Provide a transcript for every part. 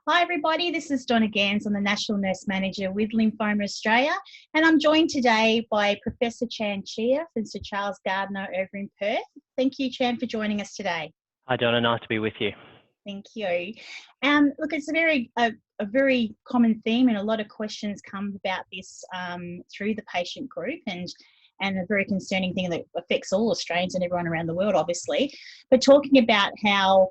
Hi everybody, this is Donna Gairns. I'm the National Nurse Manager with Lymphoma Australia, and I'm joined today by Professor Chan Cheah from Sir Charles Gairdner over in Perth. Thank you, Chan, for joining us today. Hi Donna, nice to be with you. Thank you. Look, it's a very common theme, and a lot of questions come about this through the patient group, and a very concerning thing that affects all Australians and everyone around the world, obviously. But talking about how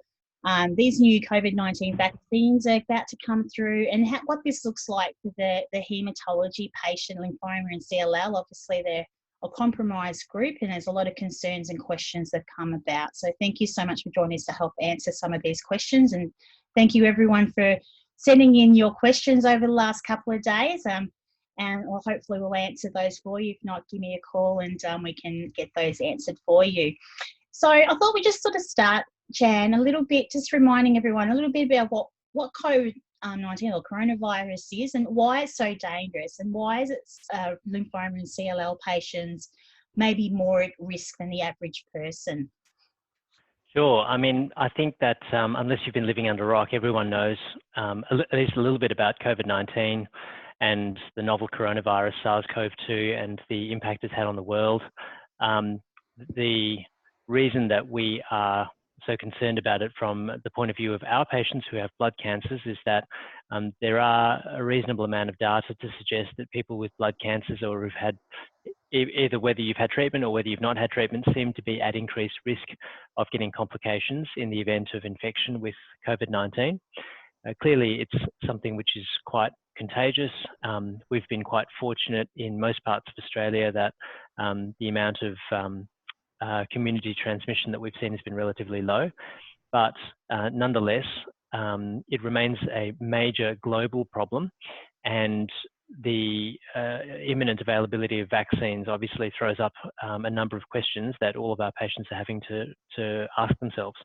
these new COVID-19 vaccines are about to come through, and what this looks like for the haematology patient, lymphoma and CLL. Obviously, they're a compromised group, and there's a lot of concerns and questions that come about. So thank you so much for joining us to help answer some of these questions, and thank you everyone for sending in your questions over the last couple of days. And hopefully we'll answer those for you. If not, give me a call and we can get those answered for you. So I thought we'd just sort of start, Chan, a little bit, just reminding everyone a little bit about what COVID-19 or coronavirus is and why it's so dangerous, and why is it lymphoma and CLL patients may be more at risk than the average person. Sure. I mean, I think that unless you've been living under a rock, everyone knows at least a little bit about COVID-19 and the novel coronavirus, SARS-CoV-2, and the impact it's had on the world. The reason that we are so concerned about it from the point of view of our patients who have blood cancers is that there are a reasonable amount of data to suggest that people with blood cancers, or who've had either whether you've had treatment or whether you've not had treatment, seem to be at increased risk of getting complications in the event of infection with COVID-19. Clearly, it's something which is quite contagious. We've been quite fortunate in most parts of Australia that the amount of community transmission that we've seen has been relatively low, but nonetheless, it remains a major global problem, and the imminent availability of vaccines obviously throws up a number of questions that all of our patients are having to ask themselves.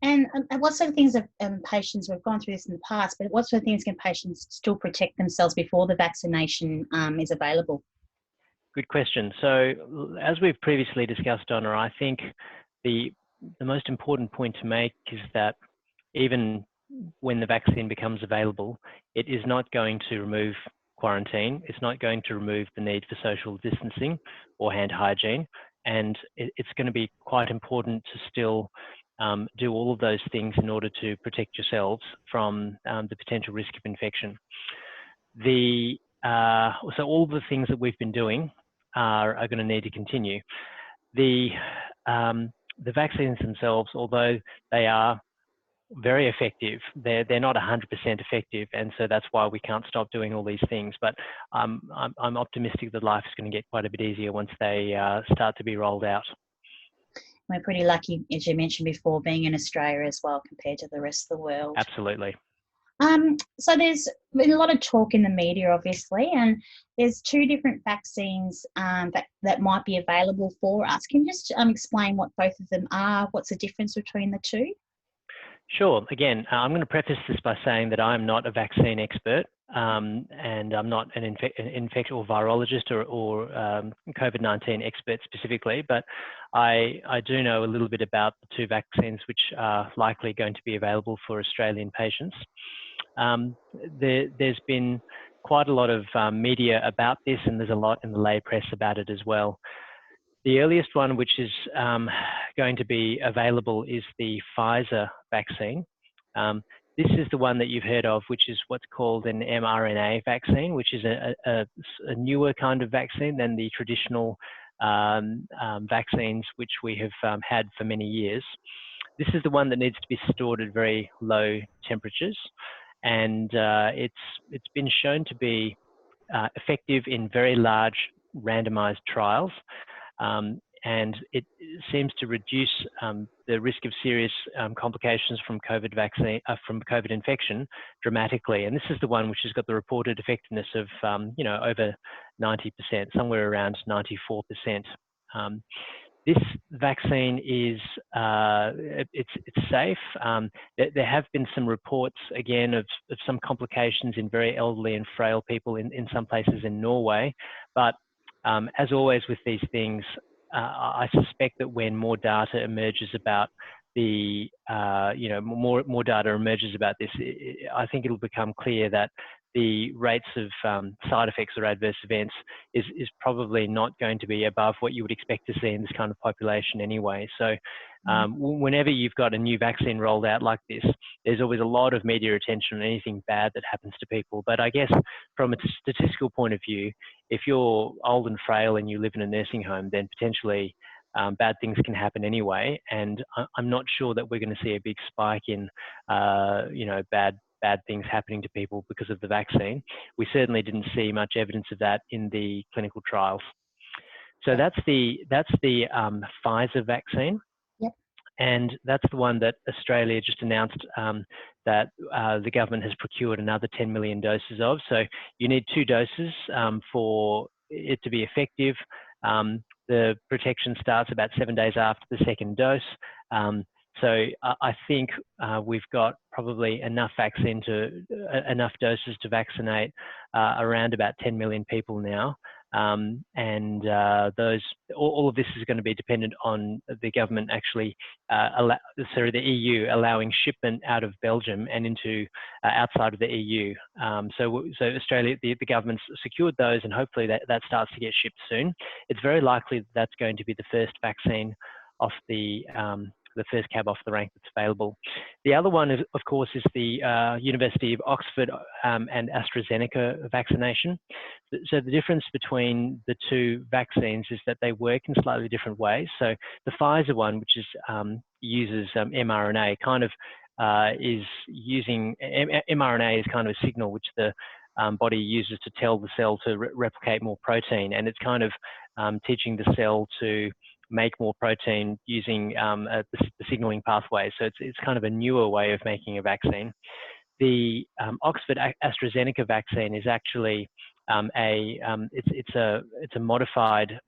And what sort of things have patients, we've gone through this in the past, but what sort of things can patients still protect themselves before the vaccination is available? Good question. So as we've previously discussed, Donna, I think the most important point to make is that even when the vaccine becomes available, it is not going to remove quarantine. It's not going to remove the need for social distancing or hand hygiene. And it's going to be quite important to still do all of those things in order to protect yourselves from the potential risk of infection. So all the things that we've been doing are going to need to continue. The vaccines themselves, although they are very effective, they're not 100% effective, and so that's why we can't stop doing all these things. But I'm optimistic that life is going to get quite a bit easier once they start to be rolled out. We're pretty lucky, as you mentioned before, being in Australia as well compared to the rest of the world. Absolutely. So there's been a lot of talk in the media, obviously, and there's two different vaccines that might be available for us. Can you just explain what both of them are? What's the difference between the two? Sure. Again, I'm going to preface this by saying that I'm not a vaccine expert, and I'm not an infection or virologist or COVID-19 expert specifically, but I do know a little bit about the two vaccines which are likely going to be available for Australian patients. There's been quite a lot of media about this, and there's a lot in the lay press about it as well. The earliest one which is going to be available is the Pfizer vaccine. This is the one that you've heard of, which is what's called an mRNA vaccine, which is a newer kind of vaccine than the traditional vaccines which we have had for many years. This is the one that needs to be stored at very low temperatures, and it's been shown to be effective in very large randomized trials. And it seems to reduce the risk of serious complications from COVID infection dramatically. And this is the one which has got the reported effectiveness of over 90%, somewhere around 94%. This vaccine is it's safe. There have been some reports again of some complications in very elderly and frail people in some places in Norway, but as always with these things, I suspect that when more data emerges about the more data emerges about this, I think it'll become clear that the rates of side effects or adverse events is probably not going to be above what you would expect to see in this kind of population anyway. So whenever you've got a new vaccine rolled out like this, there's always a lot of media attention on anything bad that happens to people. But I guess from a statistical point of view, if you're old and frail and you live in a nursing home, then potentially bad things can happen anyway. And I'm not sure that we're going to see a big spike in, bad things happening to people because of the vaccine. We certainly didn't see much evidence of that in the clinical trials. So that's the Pfizer vaccine. Yep. And that's the one that Australia just announced that the government has procured another 10 million doses of. So you need 2 doses for it to be effective. The protection starts about 7 days after the second dose. So I think we've got probably enough enough doses to vaccinate around about 10 million people now. All of this is going to be dependent on the government actually, the EU allowing shipment out of Belgium and into outside of the EU. So Australia, the government's secured those, and hopefully that starts to get shipped soon. It's very likely that that's going to be the first vaccine off the first cab off the rank that's available. The other one, of course, is the University of Oxford and AstraZeneca vaccination. So the difference between the 2 vaccines is that they work in slightly different ways. So the Pfizer one, which is uses mRNA, kind of is using mRNA is kind of a signal which the body uses to tell the cell to replicate more protein, and it's kind of teaching the cell to make more protein using the signaling pathway. So it's kind of a newer way of making a vaccine. The Oxford AstraZeneca vaccine is actually it's a modified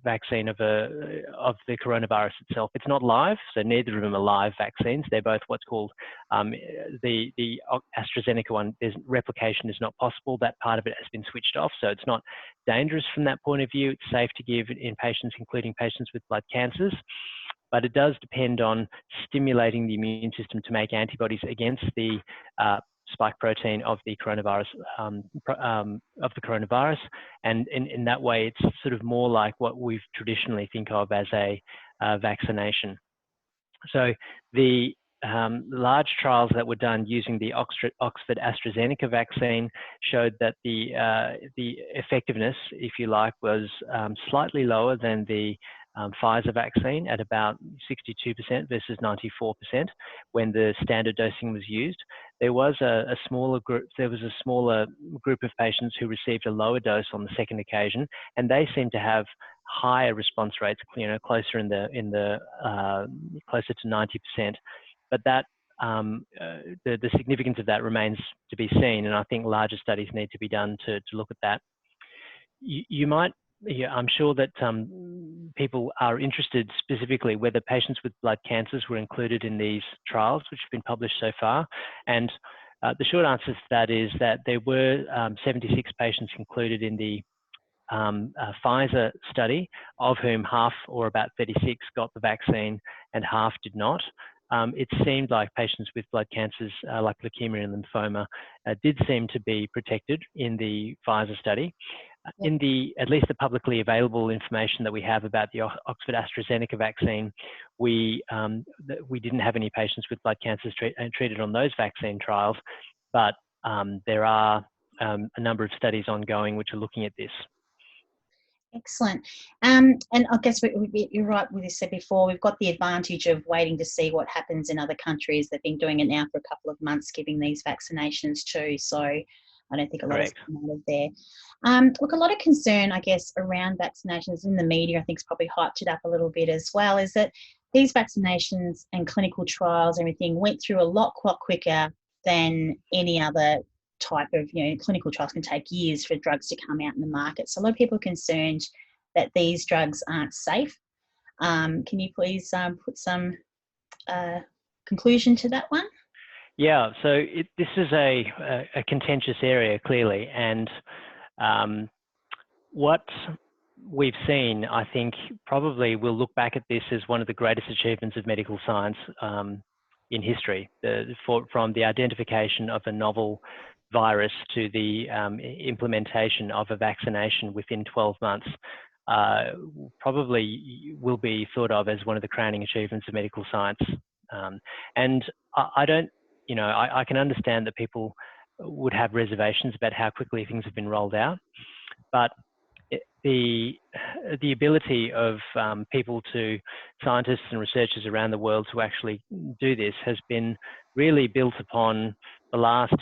vaccine of the coronavirus itself. It's not live, so neither of them are live vaccines. They're both what's called the AstraZeneca one. Replication is not possible. That part of it has been switched off, so it's not dangerous from that point of view. It's safe to give in patients, including patients with blood cancers. But it does depend on stimulating the immune system to make antibodies against the spike protein of the coronavirus, and in that way, it's sort of more like what we've traditionally think of as a vaccination. So the large trials that were done using the Oxford AstraZeneca vaccine showed that the effectiveness, if you like, was slightly lower than the Pfizer vaccine at about 62% versus 94% when the standard dosing was used. There was a smaller group of patients who received a lower dose on the second occasion, and they seemed to have higher response rates, closer closer to 90%. But that the significance of that remains to be seen, and I think larger studies need to be done to look at that. I'm sure that people are interested specifically whether patients with blood cancers were included in these trials, which have been published so far. And the short answer to that is that there were 76 patients included in the Pfizer study, of whom half, or about 36, got the vaccine and half did not. It seemed like patients with blood cancers like leukemia and lymphoma did seem to be protected in the Pfizer study. In at least the publicly available information that we have about the Oxford AstraZeneca vaccine, we didn't have any patients with blood cancers treated on those vaccine trials, but there are a number of studies ongoing which are looking at this. Excellent. And I guess you're right with this said before, we've got the advantage of waiting to see what happens in other countries. They've been doing it now for a couple of months, giving these vaccinations too. So I don't think a lot has come out of there. Look, a lot of concern, I guess, around vaccinations in the media, I think, has probably hyped it up a little bit as well, is that these vaccinations and clinical trials, everything went through a lot quicker than any other type of, clinical trials can take years for drugs to come out in the market. So a lot of people are concerned that these drugs aren't safe. Can you please put some conclusion to that one? Yeah, so this is a contentious area, clearly, and what we've seen, I think probably we'll look back at this as one of the greatest achievements of medical science in history, from the identification of a novel virus to the implementation of a vaccination within 12 months. Probably will be thought of as one of the crowning achievements of medical science. And I don't, I can understand that people would have reservations about how quickly things have been rolled out, but the ability of scientists and researchers around the world to actually do this has been really built upon the last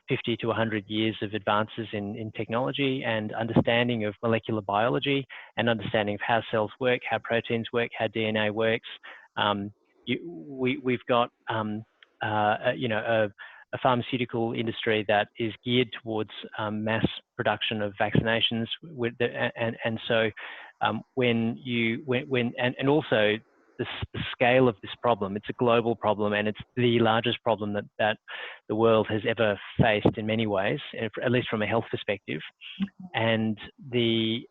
50 to 100 years of advances in technology and understanding of molecular biology and understanding of how cells work, how proteins work, how DNA works. We've got a pharmaceutical industry that is geared towards mass production of vaccinations, and also the scale of this problem. It's a global problem, and it's the largest problem that the world has ever faced in many ways, at least from a health perspective. And the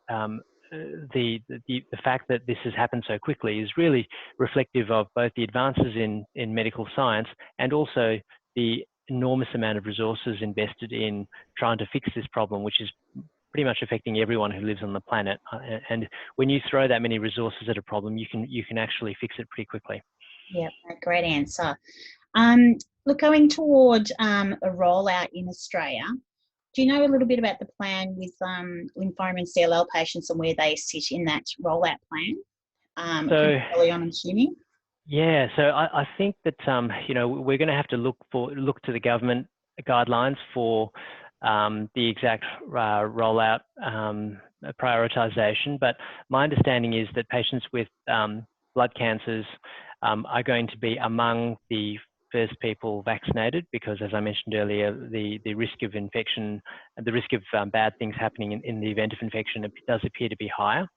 fact that this has happened so quickly is really reflective of both the advances in medical science and also the enormous amount of resources invested in trying to fix this problem, which is pretty much affecting everyone who lives on the planet. And when you throw that many resources at a problem, you can actually fix it pretty quickly. Yeah, great answer. Look, going toward a rollout in Australia, do you know a little bit about the plan with lymphoma and CLL patients and where they sit in that rollout plan? So early on, I'm assuming. Yeah, so I think that we're going to have to look to the government guidelines for the exact rollout prioritization. But my understanding is that patients with blood cancers are going to be among the first people vaccinated, because, as I mentioned earlier, the risk of infection, the risk of bad things happening in the event of infection does appear to be higher.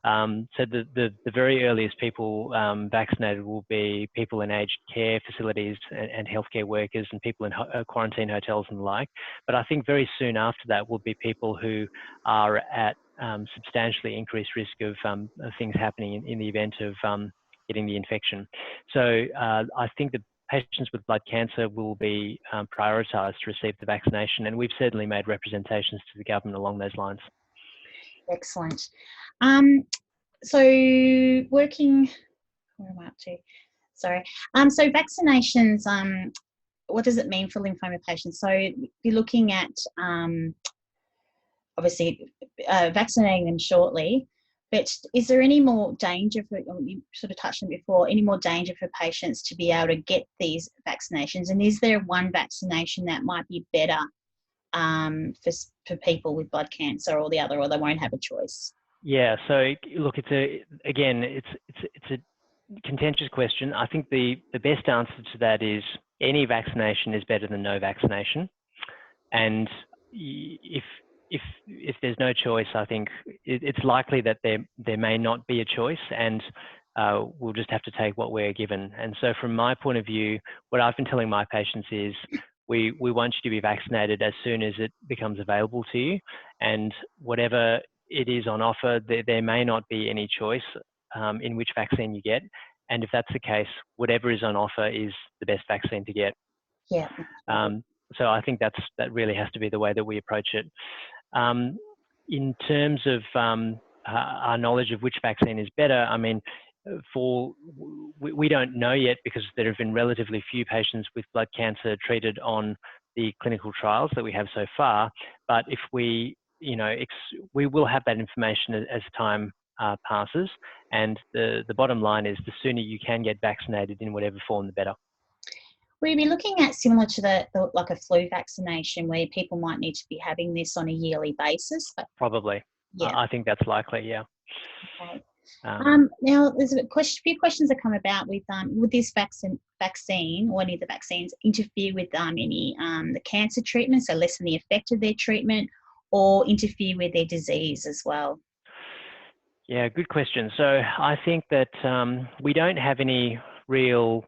So the very earliest people vaccinated will be people in aged care facilities and healthcare workers and people in quarantine hotels and the like. But I think very soon after that will be people who are at substantially increased risk of things happening in the event of getting the infection. So I think that patients with blood cancer will be prioritised to receive the vaccination, and we've certainly made representations to the government along those lines. Excellent. So working, where am I up to? Sorry. So vaccinations, what does it mean for lymphoma patients? So you're looking at obviously vaccinating them shortly, but is there any more danger for, you sort of touched on before, any more danger for patients to be able to get these vaccinations? And is there one vaccination that might be better for people with blood cancer, or the other, or they won't have a choice? Yeah, so look, it's a contentious question. I think the best answer to that is any vaccination is better than no vaccination. And if there's no choice, I think it's likely that there may not be a choice, and we'll just have to take what we're given. And so from my point of view, what I've been telling my patients is we want you to be vaccinated as soon as it becomes available to you, and whatever it is on offer, there may not be any choice in which vaccine you get. And if that's the case, whatever is on offer is the best vaccine to get. Yeah. So I think that really has to be the way that we approach it. In terms of our knowledge of which vaccine is better, I mean, we don't know yet, because there have been relatively few patients with blood cancer treated on the clinical trials that we have so far. But if we will have that information as time passes, and the bottom line is the sooner you can get vaccinated in whatever form, the better. Will you be looking at similar to the like a flu vaccination, where people might need to be having this on a yearly basis? Probably. Yeah. I think that's likely, yeah. Okay. Now, there's a few questions that come about with would this vaccine or any of the vaccines interfere with any the cancer treatment, so lessen the effect of their treatment, or interfere with their disease as well? Yeah, good question. So I think that we don't have any real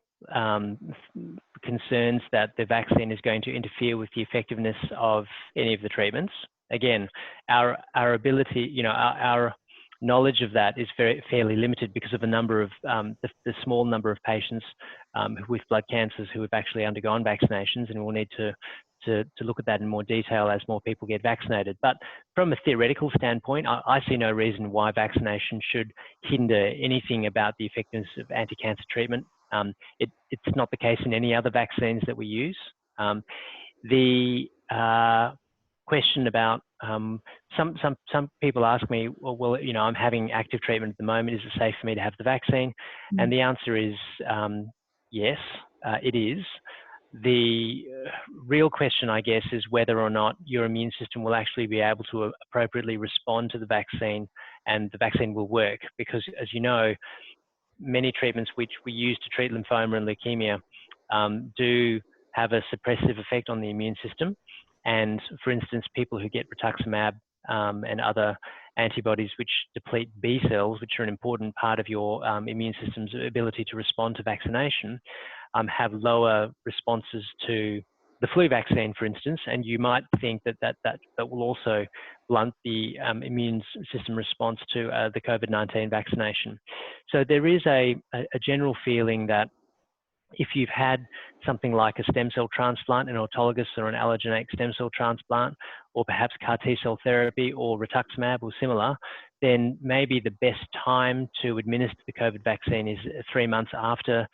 concerns that the vaccine is going to interfere with the effectiveness of any of the treatments. again, our ability, our knowledge of that is fairly limited because of the number of the small number of patients with blood cancers who have actually undergone vaccinations, and we'll need to look at that in more detail as more people get vaccinated. But from a theoretical standpoint, I see no reason why vaccination should hinder anything about the effectiveness of anti-cancer treatment. It's not the case in any other vaccines that we use. The question about some people ask me, well, I'm having active treatment at the moment. Is it safe for me to have the vaccine? And the answer is yes, it is. The real question, I guess, is whether or not your immune system will actually be able to appropriately respond to the vaccine and the vaccine will work. Because, as you know, many treatments which we use to treat lymphoma and leukemia do have a suppressive effect on the immune system. And for instance, people who get rituximab and other antibodies which deplete B cells, which are an important part of your immune system's ability to respond to vaccination, have lower responses to the flu vaccine, for instance, and you might think that will also blunt the immune system response to the COVID-19 vaccination. So there is a general feeling that if you've had something like a stem cell transplant, an autologous or an allogeneic stem cell transplant, or perhaps CAR T-cell therapy or rituximab or similar, then maybe the best time to administer the COVID vaccine is 3 months after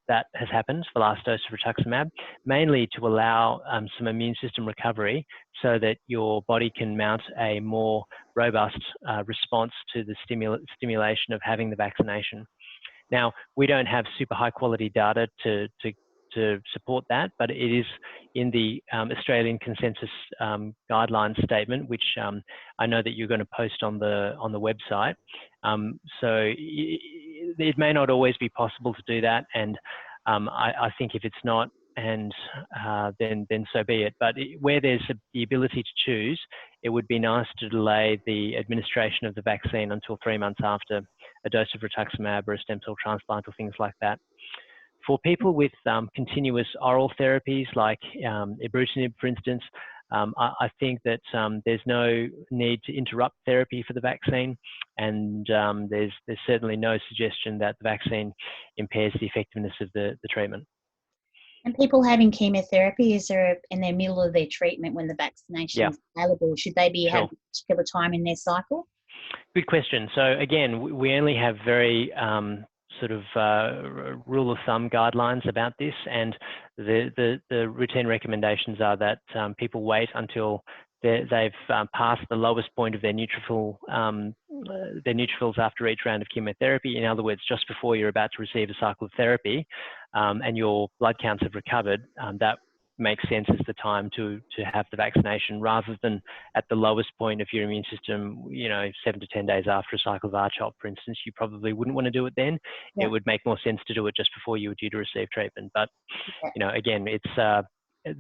that has happened, the last dose of rituximab, mainly to allow some immune system recovery so that your body can mount a more robust response to the stimulation of having the vaccination. Now, we don't have super high quality data to support that, but it is in the Australian consensus guidelines statement, which I know that you're going to post on the website. So it may not always be possible to do that, and I think if it's not, and then so be it. But where there's the ability to choose, it would be nice to delay the administration of the vaccine until 3 months after a dose of rituximab or a stem cell transplant or things like that. For people with continuous oral therapies like ibrutinib, for instance, I think that there's no need to interrupt therapy for the vaccine, and there's certainly no suggestion that the vaccine impairs the effectiveness of the treatment. And people having chemotherapy, is there in the middle of their treatment when the vaccination is available, should they be having a particular time in their cycle? Good question. So again, we only have very sort of rule of thumb guidelines about this, and the routine recommendations are that people wait until they've passed the lowest point of their neutrophils after each round of chemotherapy. In other words, just before you're about to receive a cycle of therapy, and your blood counts have recovered, that makes sense as the time to have the vaccination, rather than at the lowest point of your immune system, 7 to 10 days after a cycle of R-CHOP, for instance. You probably wouldn't want to do it then. It would make more sense to do it just before you were due to receive treatment. But again, it's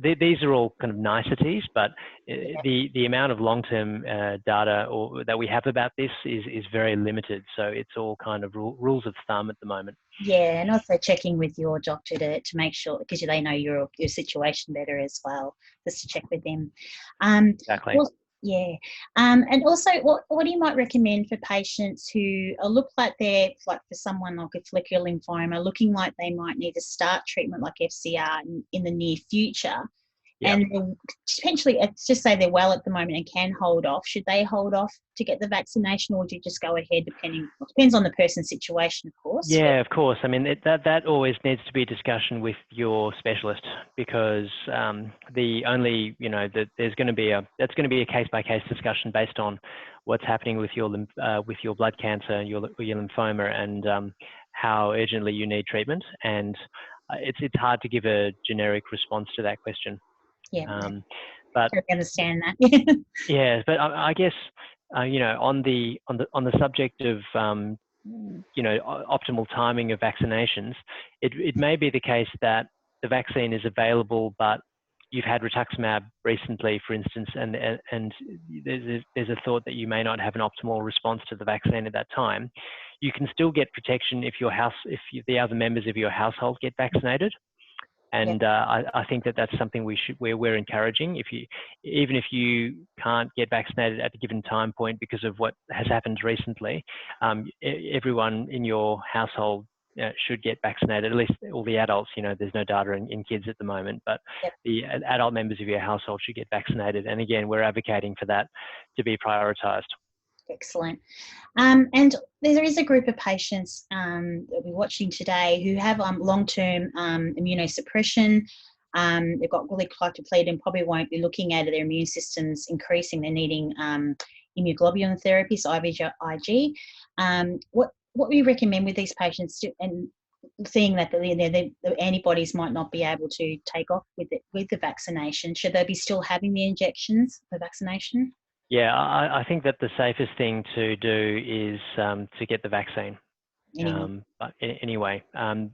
these are all kind of niceties, but the amount of long-term data that we have about this is very limited. So it's all kind of rules of thumb at the moment. Yeah, and also checking with your doctor to make sure, because they know your situation better as well, just to check with them. Exactly. Well, yeah. And also, what you might recommend for patients who look like they're, like for someone like a follicular lymphoma, looking like they might need to start treatment like FCR in the near future, and potentially, let's just say they're well at the moment and can hold off. Should they hold off to get the vaccination, or do you just go ahead? Depends on the person's situation, of course. Yeah, of course. I mean, that always needs to be a discussion with your specialist, because there's going to be a case-by-case discussion based on what's happening with your blood cancer, your lymphoma, and how urgently you need treatment. And it's hard to give a generic response to that question. Yeah, but I understand that. Yeah, but I guess on the subject of optimal timing of vaccinations, it may be the case that the vaccine is available, but you've had rituximab recently, for instance, and there's a thought that you may not have an optimal response to the vaccine at that time. You can still get protection if the other members of your household get vaccinated. And I think that that's something we're encouraging. Even if you can't get vaccinated at a given time point because of what has happened recently, everyone in your household should get vaccinated, at least all the adults. There's no data in kids at the moment, but the adult members of your household should get vaccinated. And again, we're advocating for that to be prioritised. Excellent. And there is a group of patients that we're watching today who have long-term immunosuppression. They've got really clot depleted and probably won't be looking at their immune systems increasing. They're needing immunoglobulin therapy, so IVIG. What we recommend with these patients, and seeing that the antibodies might not be able to take off with the vaccination, should they be still having the injections, the vaccination? Yeah, I think that the safest thing to do is to get the vaccine. But anyway,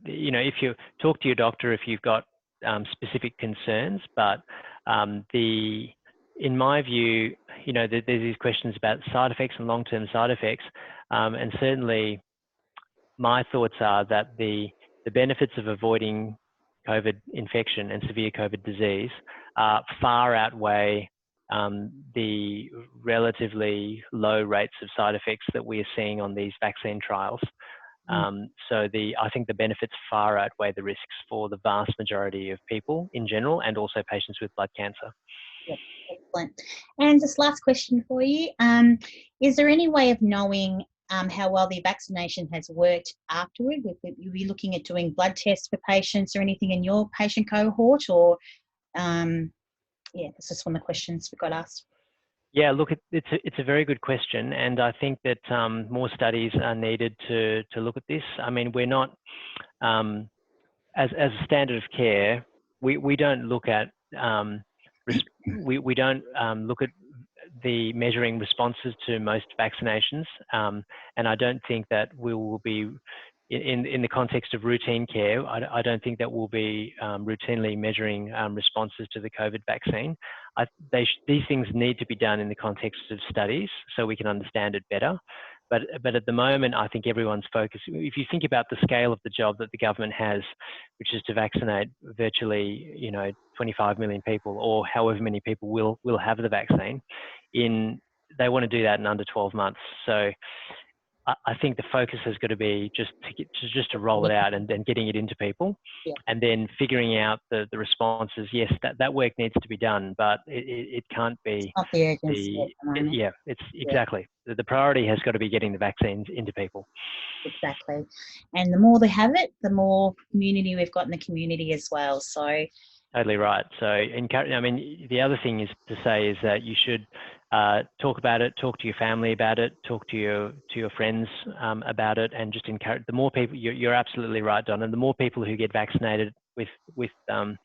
if you talk to your doctor if you've got specific concerns, but in my view, there's these questions about side effects and long-term side effects, and certainly my thoughts are that the benefits of avoiding COVID infection and severe COVID disease far outweigh the relatively low rates of side effects that we are seeing on these vaccine trials. So I think the benefits far outweigh the risks for the vast majority of people in general, and also patients with blood cancer. Yep, excellent. And just last question for you. Is there any way of knowing how well the vaccination has worked afterward? Will you be looking at doing blood tests for patients or anything in your patient cohort, or that's just one of the questions we got asked. Yeah, look, it's a very good question, and I think that more studies are needed to look at this. I mean, we're not as a standard of care, we don't look at we don't look at the measuring responses to most vaccinations, and I don't think that we will be in the context of routine care. I don't think that we'll be routinely measuring responses to the COVID vaccine. These things need to be done in the context of studies so we can understand it better. But at the moment, I think everyone's focus, if you think about the scale of the job that the government has, which is to vaccinate virtually, 25 million people, or however many people will have the vaccine, they want to do that in under 12 months. So I think the focus has got to be just to roll it out and then getting it into people, and then figuring out the responses. Yes, that work needs to be done, but it can't be. Not the urgency. Exactly. The priority has got to be getting the vaccines into people. Exactly, and the more they have it, the more community we've got in the community as well. So. Totally right. So, the other thing is to say is that you should talk about it, talk to your family about it, talk to your friends about it, and just encourage. The more people, you're absolutely right, Donna. The more people who get vaccinated with one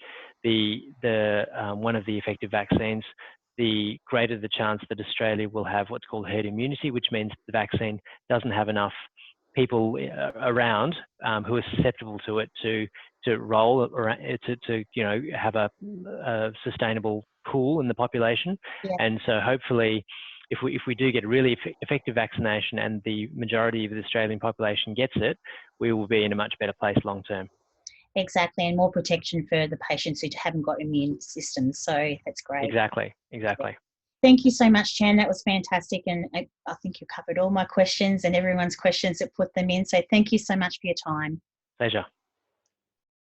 of the effective vaccines, the greater the chance that Australia will have what's called herd immunity, which means the vaccine doesn't have enough people around who are susceptible to it to roll around, to have a sustainable pool in the population. And so hopefully if we do get a really effective vaccination and the majority of the Australian population gets it, we will be in a much better place long term. Exactly, and more protection for the patients who haven't got immune systems. So that's great. Exactly. Thank you so much, Chan. That was fantastic, and I think you covered all my questions and everyone's questions that put them in. So thank you so much for your time. Pleasure.